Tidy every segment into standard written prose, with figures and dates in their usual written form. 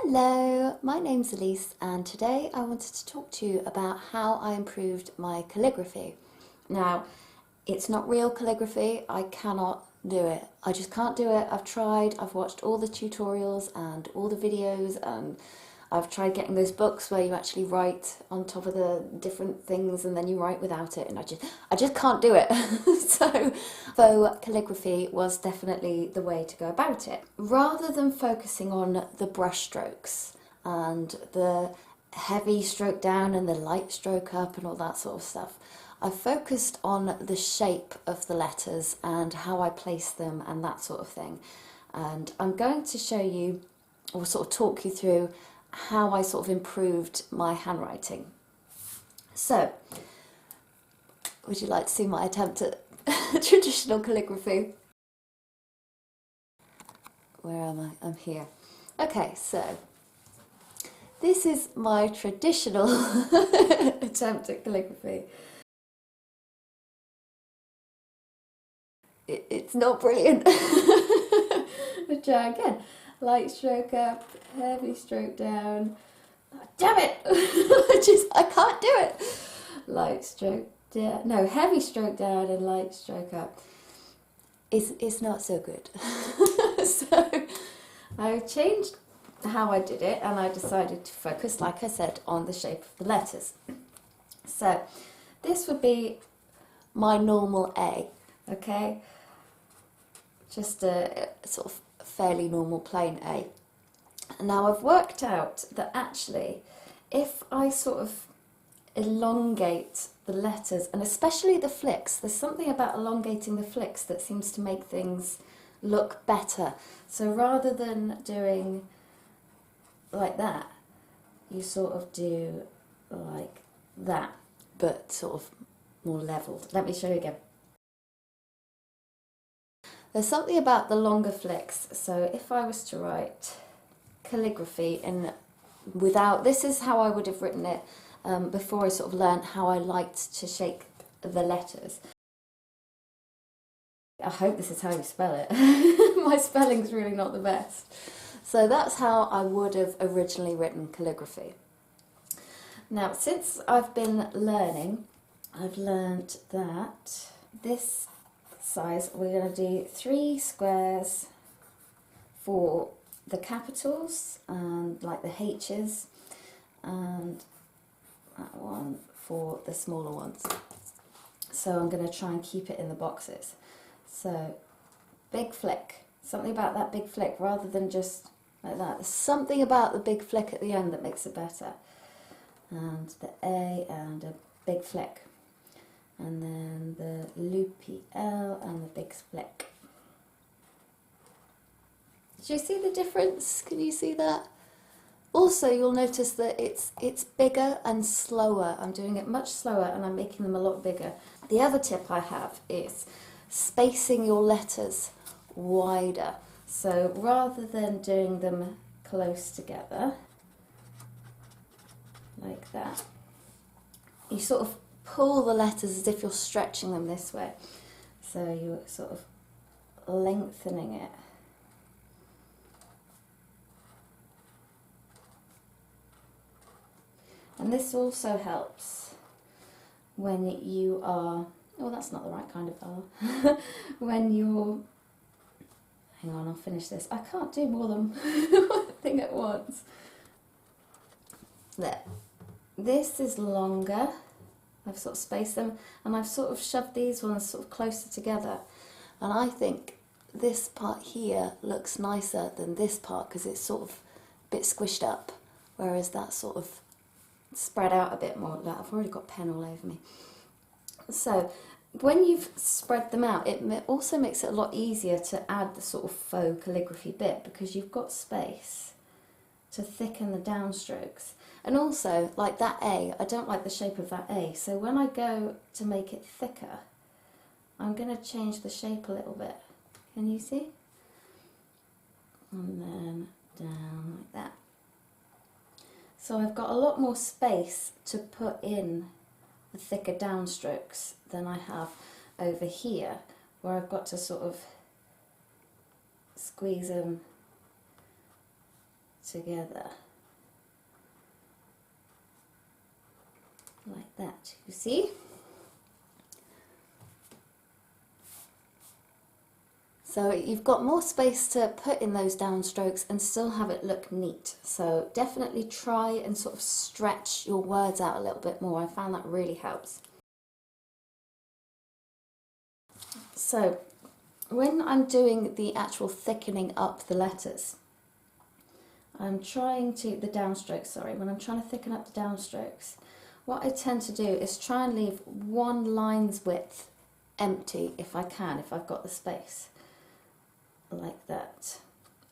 Hello, my name's Elise and today I wanted to talk to you about how I improved my calligraphy. Now, it's not real calligraphy, I cannot do it. I just can't do it. I've tried, I've watched all the tutorials and all the videos, and I've tried getting those books where you actually write on top of the different things and then you write without it, and I just can't do it. So faux calligraphy was definitely the way to go about it. Rather than focusing on the brush strokes and the heavy stroke down and the light stroke up and all that sort of stuff, I focused on the shape of the letters and how I place them and that sort of thing. And I'm going to show you, or sort of talk you through, how I sort of improved my handwriting. So, would you like to see my attempt at traditional calligraphy? Where am I? I'm here. Okay, so this is my traditional attempt at calligraphy. It's not brilliant. Let's try again. Light stroke up, heavy stroke down. Oh, damn it! I can't do it. Light stroke down, no, heavy stroke down and light stroke up. It's not so good. So I changed how I did it and I decided to focus, like I said, on the shape of the letters. So this would be my normal A, okay? Just a sort of fairly normal plain A. Now I've worked out that actually if I sort of elongate the letters, and especially the flicks, there's something about elongating the flicks that seems to make things look better. So rather than doing like that, you sort of do like that, but sort of more leveled. Let me show you again. There's something about the longer flicks, so if I was to write calligraphy without, this is how I would have written it before I sort of learnt how I liked to shape the letters. I hope this is how you spell it. My spelling's really not the best. So that's how I would have originally written calligraphy. Now, since I've been learning, I've learnt that this size, we're going to do 3 squares for the capitals and like the H's, and that one for the smaller ones. So I'm going to try and keep it in the boxes. So big flick, something about that big flick rather than just like that. There's something about the big flick at the end that makes it better. And the A and a big flick. And then the loopy L and the big flick. Did you see the difference? Can you see that? Also, you'll notice that it's bigger and slower. I'm doing it much slower and I'm making them a lot bigger. The other tip I have is spacing your letters wider. So rather than doing them close together, like that, you sort of pull the letters as if you're stretching them this way. So you're sort of lengthening it. And this also helps when you are, oh, that's not the right kind of R. When you're, hang on, I'll finish this. I can't do more than one thing at once. There. This is longer. I've sort of spaced them and I've sort of shoved these ones sort of closer together. And I think this part here looks nicer than this part because it's sort of a bit squished up, whereas that sort of spread out a bit more. I've already got pen all over me. So when you've spread them out, it also makes it a lot easier to add the sort of faux calligraphy bit because you've got space to thicken the downstrokes. And also, like that A, I don't like the shape of that A, so when I go to make it thicker, I'm going to change the shape a little bit. Can you see? And then down like that. So I've got a lot more space to put in the thicker downstrokes than I have over here, where I've got to sort of squeeze them together. Like that, you see? So you've got more space to put in those downstrokes and still have it look neat. So definitely try and sort of stretch your words out a little bit more. I found that really helps. So when I'm doing the actual thickening up the letters, I'm trying to, the downstrokes, sorry, when I'm trying to thicken up the downstrokes, what I tend to do is try and leave one line's width empty if I can, if I've got the space. Like that,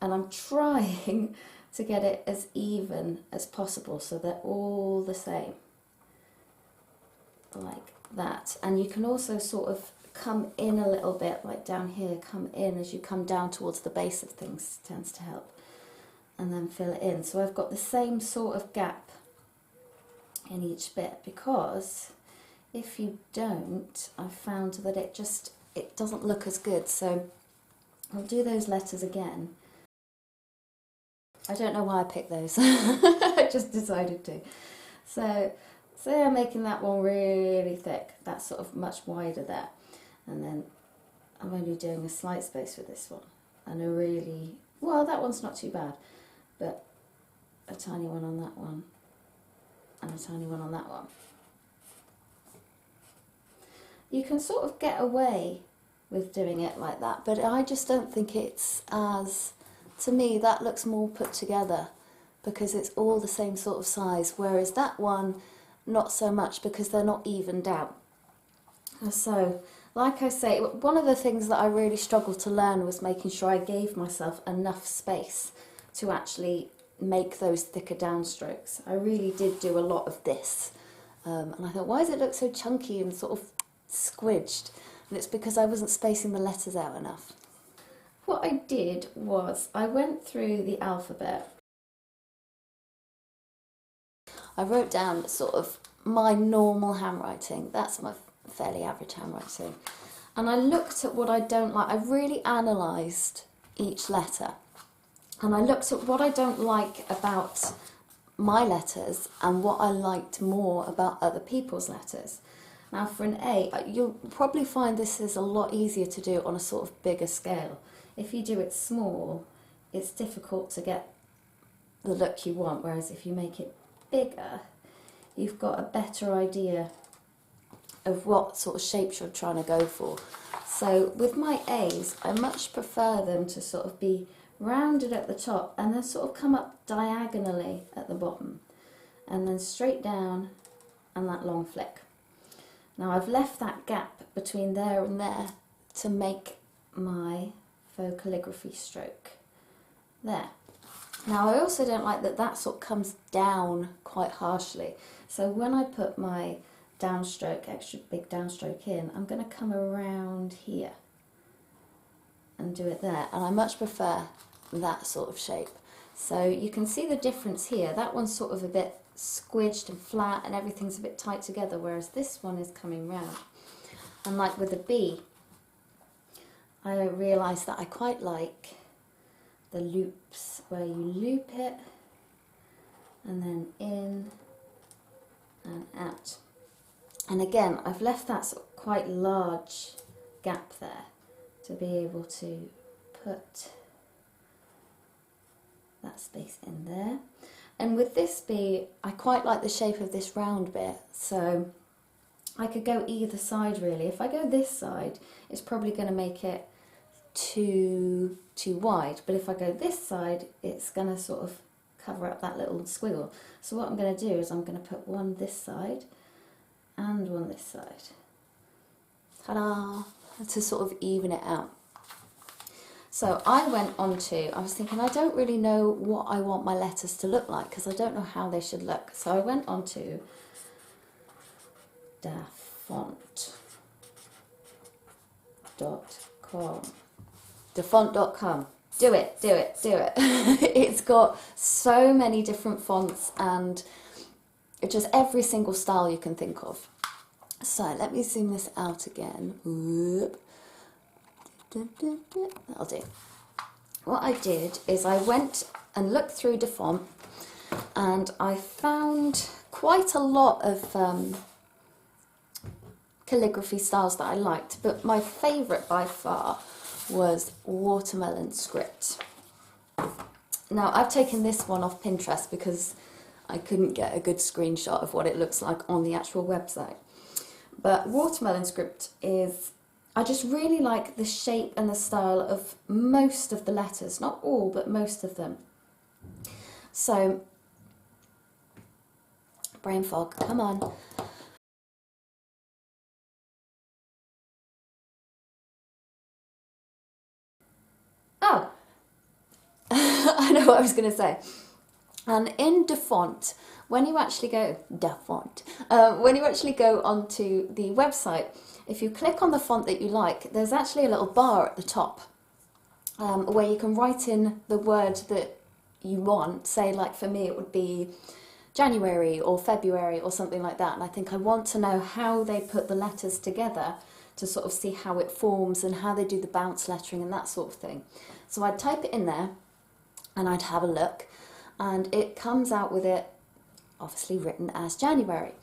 and I'm trying to get it as even as possible so they're all the same, like that. And you can also sort of come in a little bit, like down here, come in as you come down towards the base of things, tends to help, and then fill it in. So I've got the same sort of gap in each bit, because if you don't, I've found that it doesn't look as good. So I'll do those letters again. I don't know why I picked those. I just decided to. So say I'm making that one really thick. That's sort of much wider there. And then I'm only doing a slight space for this one. And a really, well, that one's not too bad. But a tiny one on that one. And a tiny one on that one. You can sort of get away with doing it like that, but I just don't think it's as, to me that looks more put together because it's all the same sort of size, whereas that one not so much because they're not evened out. So like I say, one of the things that I really struggled to learn was making sure I gave myself enough space to actually make those thicker downstrokes. I really did do a lot of this, and I thought, why does it look so chunky and sort of squidged? And it's because I wasn't spacing the letters out enough. What I did was I went through the alphabet. I wrote down sort of my normal handwriting. That's my fairly average handwriting. And I looked at what I don't like. I really analysed each letter. And I looked at what I don't like about my letters and what I liked more about other people's letters. Now for an A, you'll probably find this is a lot easier to do on a sort of bigger scale. If you do it small, it's difficult to get the look you want, whereas if you make it bigger, you've got a better idea of what sort of shapes you're trying to go for. So with my A's, I much prefer them to sort of be rounded at the top and then sort of come up diagonally at the bottom, and then straight down and that long flick. Now I've left that gap between there and there to make my faux calligraphy stroke there. Now I also don't like that that sort of comes down quite harshly. So when I put my downstroke, extra big downstroke in, I'm going to come around here and do it there. And I much prefer that sort of shape. So you can see the difference here. That one's sort of a bit squidged and flat and everything's a bit tight together, whereas this one is coming round. And like with the B, I realised that I quite like the loops where you loop it and then in and out. And again, I've left that sort of quite large gap there to be able to put that space in there. And with this B, I quite like the shape of this round bit, so I could go either side really. If I go this side, it's probably going to make it too wide, but if I go this side, it's going to sort of cover up that little squiggle. So what I'm going to do is I'm going to put one this side and one this side. Ta-da! To sort of even it out. So I went on to, I was thinking I don't really know what I want my letters to look like because I don't know how they should look. So I went on to dafont.com. Dafont.com. Do it, do it, do it. It's got so many different fonts and just every single style you can think of. So let me zoom this out again. Whoop. That'll do. what I did is I went and looked through DeFont, and I found quite a lot of calligraphy styles that I liked, but my favourite by far was watermelon script. Now, I've taken this one off Pinterest because I couldn't get a good screenshot of what it looks like on the actual website. But watermelon script is, I just really like the shape and the style of most of the letters, not all, but most of them. So, brain fog, come on. Oh, I know what I was going to say. And in DeFont, when you actually go when you actually go onto the website, if you click on the font that you like, there's actually a little bar at the top where you can write in the word that you want. Say, like for me, it would be January or February or something like that. And I think I want to know how they put the letters together to sort of see how it forms and how they do the bounce lettering and that sort of thing. So I'd type it in there and I'd have a look, and it comes out with it obviously written as January.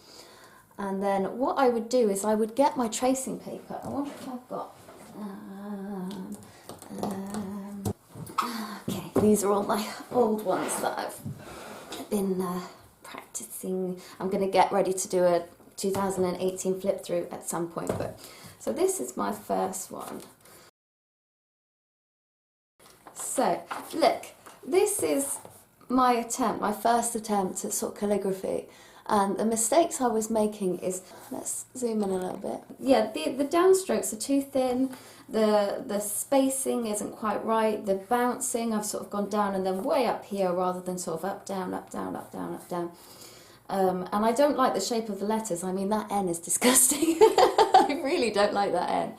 And then what I would do is I would get my tracing paper. I wonder if I've got okay, these are all my old ones that I've been practicing. I'm going to get ready to do a 2018 flip through at some point, but so this is my first one. So look, this is my attempt, my first attempt at sort of calligraphy, and the mistakes I was making is, let's zoom in a little bit. Yeah, the downstrokes are too thin, the spacing isn't quite right, the bouncing, I've sort of gone down and then way up here rather than sort of up, down, up, down, up, down, up, down. And I don't like the shape of the letters. I mean, that N is disgusting. I really don't like that N.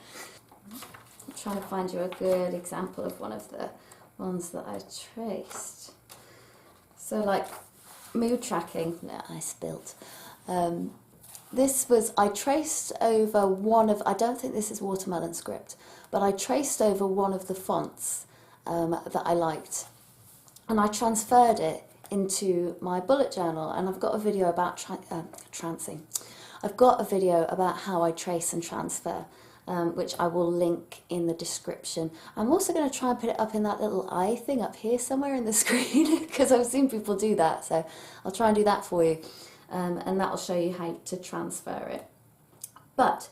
I'm trying to find you a good example of one of the ones that I traced. So like mood tracking, no, I spilt. This was, I traced over one of, I don't think this is watermelon script, but I traced over one of the fonts that I liked, and I transferred it into my bullet journal, and I've got a video about trancing. I've got a video about how I trace and transfer, which I will link in the description. I'm also going to try and put it up in that little eye thing up here somewhere in the screen, because I've seen people do that, so I'll try and do that for you, and that'll show you how to transfer it. But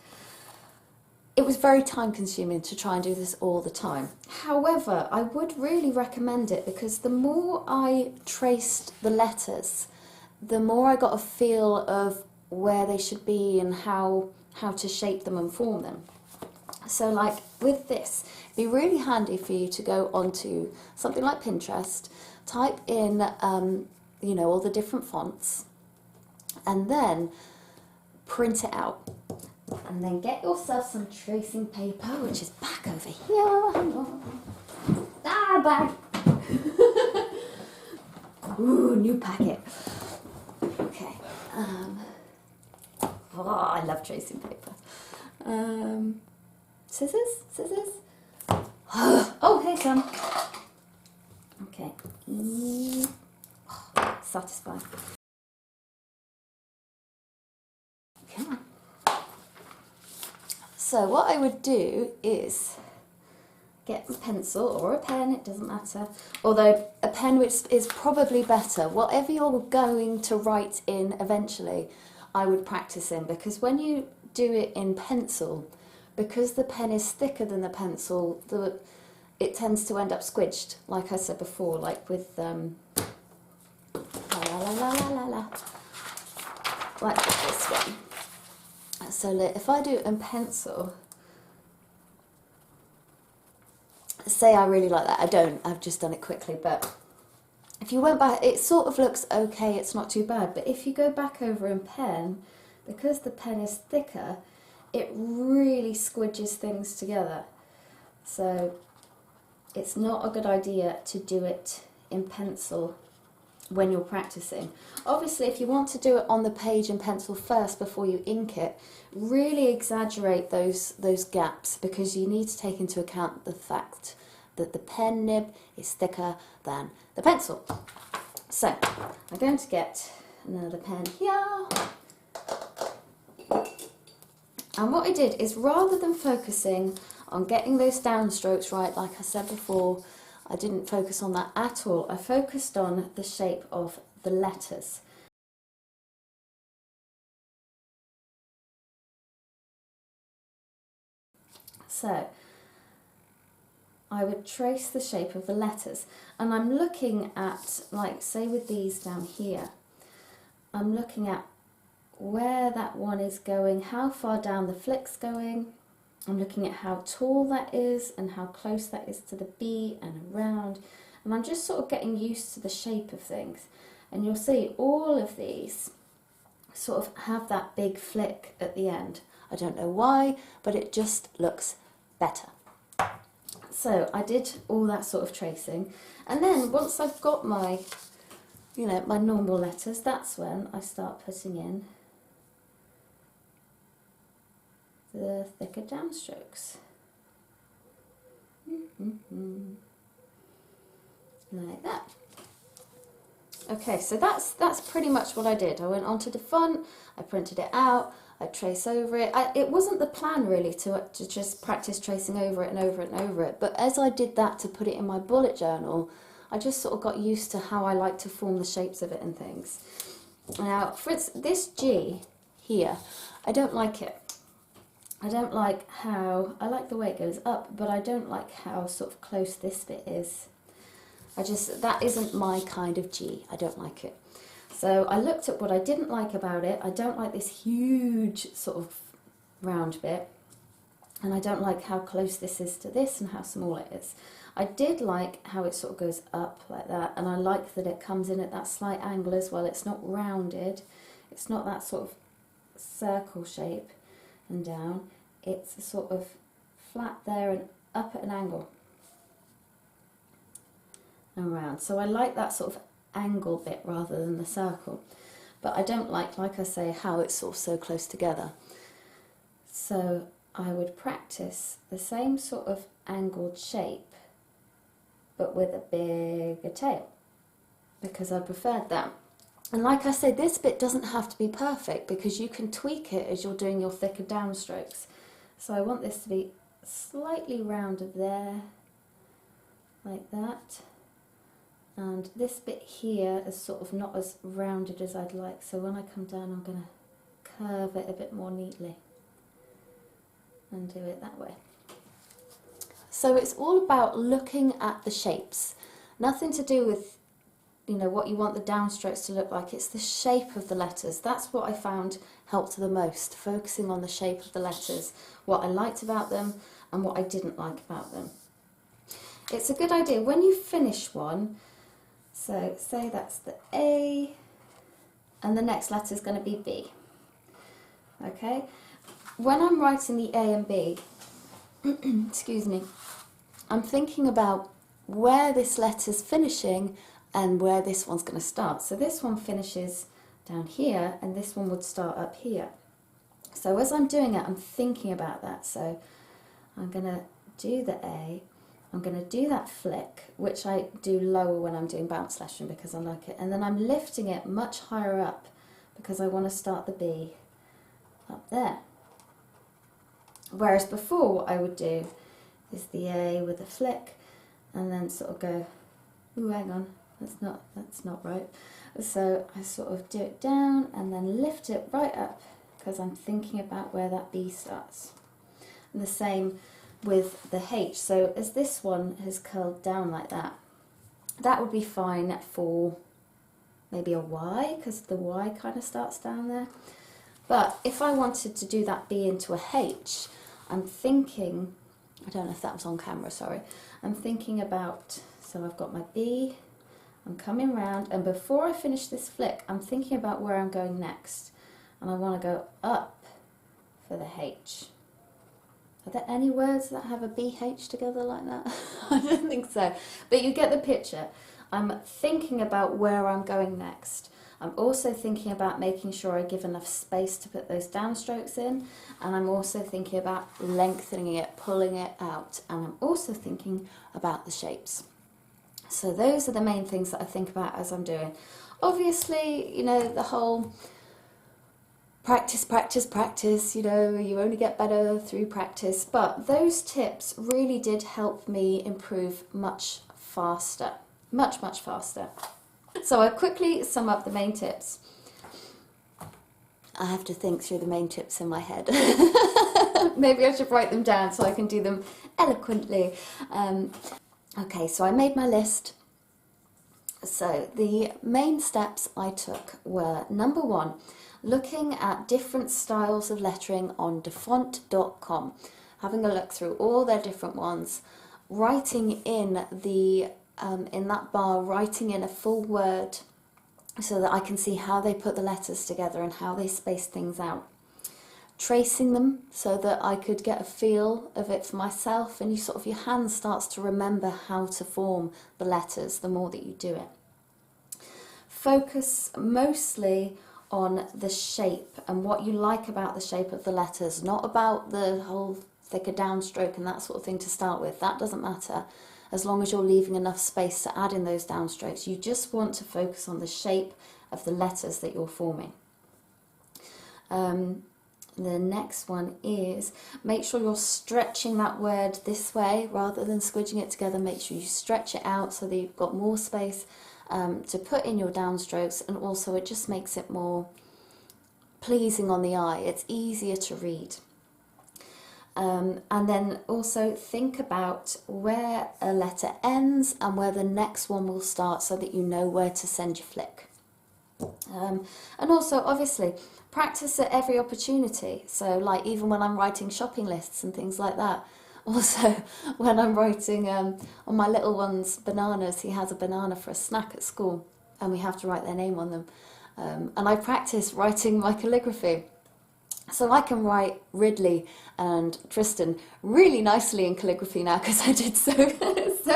it was very time consuming to try and do this all the time. However, I would really recommend it, because the more I traced the letters, the more I got a feel of where they should be and how to shape them and form them. So like with this, it'd be really handy for you to go onto something like Pinterest, type in you know, all the different fonts, and then print it out. And then get yourself some tracing paper, which is back over here. Hang on. Ah, bag. Ooh, new packet. Okay. Oh, I love tracing paper. Scissors? Scissors? Oh, hey, Sam. Okay. Oh, satisfying. Come on. So what I would do is get a pencil or a pen, it doesn't matter, although a pen which is probably better. Whatever you're going to write in eventually, I would practice in, because when you do it in pencil, because the pen is thicker than the pencil, it tends to end up squidged, like I said before, like with like this one. So if I do it in pencil, say I really like that, I don't, I've just done it quickly, but if you went back, it sort of looks okay, it's not too bad, but if you go back over in pen, because the pen is thicker, it really squidges things together. So it's not a good idea to do it in pencil when you're practicing. Obviously, if you want to do it on the page in pencil first before you ink it, really exaggerate those gaps, because you need to take into account the fact that the pen nib is thicker than the pencil. So I'm going to get another pen here. And what I did is, rather than focusing on getting those downstrokes right, like I said before, I didn't focus on that at all. I focused on the shape of the letters. So I would trace the shape of the letters, and I'm looking at, like, say with these down here, I'm looking at where that one is going, how far down the flick's going. I'm looking at how tall that is and how close that is to the B and around, and I'm just sort of getting used to the shape of things. And you'll see all of these sort of have that big flick at the end. I don't know why, but it just looks better. So I did all that sort of tracing, and then once I've got my, you know, my normal letters, that's when I start putting in the thicker downstrokes. Like that. Okay, so that's pretty much what I did. I went onto the font, I printed it out, I trace over it. It wasn't the plan really to just practice tracing over it and over it and over it, but as I did that to put it in my bullet journal, I just sort of got used to how I like to form the shapes of it and things. Now, for instance, this G here, I don't like it. I don't like how, I like the way it goes up, but I don't like how sort of close this bit is. That isn't my kind of G. I don't like it. So I looked at what I didn't like about it. I don't like this huge sort of round bit, and I don't like how close this is to this and how small it is. I did like how it sort of goes up like that, and I like that it comes in at that slight angle as well. It's not rounded. It's not that sort of circle shape and down. It's sort of flat there and up at an angle and round. So I like that sort of angle bit rather than the circle. But I don't like I say, how it's sort of so close together. So I would practice the same sort of angled shape, but with a bigger tail, because I preferred that. And like I said, this bit doesn't have to be perfect, because you can tweak it as you're doing your thicker downstrokes. So I want this to be slightly rounded there, like that. And this bit here is sort of not as rounded as I'd like, so when I come down I'm going to curve it a bit more neatly and do it that way. So it's all about looking at the shapes, nothing to do with, you know, what you want the downstrokes to look like. It's the shape of the letters. That's what I found helped the most, focusing on the shape of the letters, what I liked about them and what I didn't like about them. It's a good idea when you finish one, so say that's the A and the next letter is going to be B. Okay, when I'm writing the A and B, excuse me, I'm thinking about where this letter's finishing and where this one's going to start. So this one finishes down here and this one would start up here. So as I'm doing it, I'm thinking about that. So I'm going to do the A, I'm going to do that flick, which I do lower when I'm doing bounce lettering because I like it, and then I'm lifting it much higher up because I want to start the B up there. Whereas before what I would do is the A with a flick and then sort of go, ooh, hang on, that's not right. So I sort of do it down and then lift it right up because I'm thinking about where that B starts. And the same with the H. So as this one has curled down like that, that would be fine for maybe a Y, because the Y kind of starts down there. But if I wanted to do that B into a H, I'm thinking, I don't know if that was on camera, sorry, I'm thinking about, so I've got my B, I'm coming round, and before I finish this flick, I'm thinking about where I'm going next, and I want to go up for the H. Are there any words that have a BH together like that? I don't think so, but you get the picture. I'm thinking about where I'm going next. I'm also thinking about making sure I give enough space to put those downstrokes in, and I'm also thinking about lengthening it, pulling it out, and I'm also thinking about the shapes. So those are the main things that I think about as I'm doing. Obviously, you know, the whole practice, practice, practice, you know, you only get better through practice, but those tips really did help me improve much faster, much faster. So I quickly sum up the main tips. I have to think through the main tips in my head. Maybe I should write them down so I can do them eloquently. Okay, so I made my list. So the main steps I took were, number one, looking at different styles of lettering on dafont.com, having a look through all their different ones, writing in that bar, writing in a full word so that I can see how they put the letters together and how they space things out. Tracing them so that I could get a feel of it for myself, and your hand starts to remember how to form the letters the more that you do it. Focus mostly on the shape and what you like about the shape of the letters, not about the whole thicker downstroke and that sort of thing to start with. That doesn't matter as long as you're leaving enough space to add in those downstrokes. You just want to focus on the shape of the letters that you're forming. The next one is make sure you're stretching that word this way rather than squidging it together. Make sure you stretch it out so that you've got more space to put in your downstrokes, and also it just makes it more pleasing on the eye. It's easier to read. And then also think about where a letter ends and where the next one will start so that you know where to send your flick. And also, obviously, practice at every opportunity. So, like, even when I'm writing shopping lists and things like that. Also, when I'm writing on my little one's bananas, he has a banana for a snack at school, and we have to write their name on them. And I practice writing my calligraphy. So I can write Ridley and Tristan really nicely in calligraphy now because I did so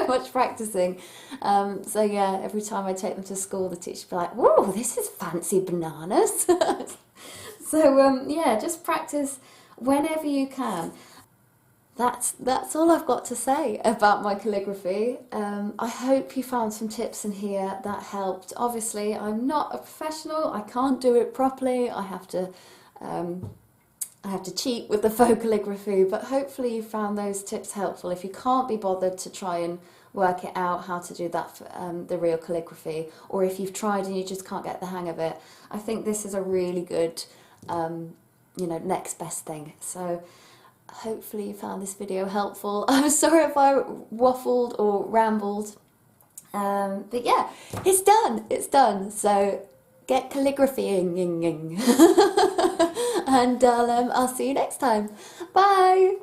much practicing. So yeah, every time I take them to school, the teacher will be like, "Whoa, this is fancy bananas." So yeah, just practice whenever you can. That's all I've got to say about my calligraphy. I hope you found some tips in here that helped. Obviously, I'm not a professional. I can't do it properly. I have to cheat with the faux calligraphy, but hopefully you found those tips helpful. If you can't be bothered to try and work it out how to do that for the real calligraphy, or if you've tried and you just can't get the hang of it, I think this is a really good, next best thing. So hopefully you found this video helpful. I'm sorry if I waffled or rambled, but yeah, it's done. So get calligraphying. And I'll see you next time. Bye!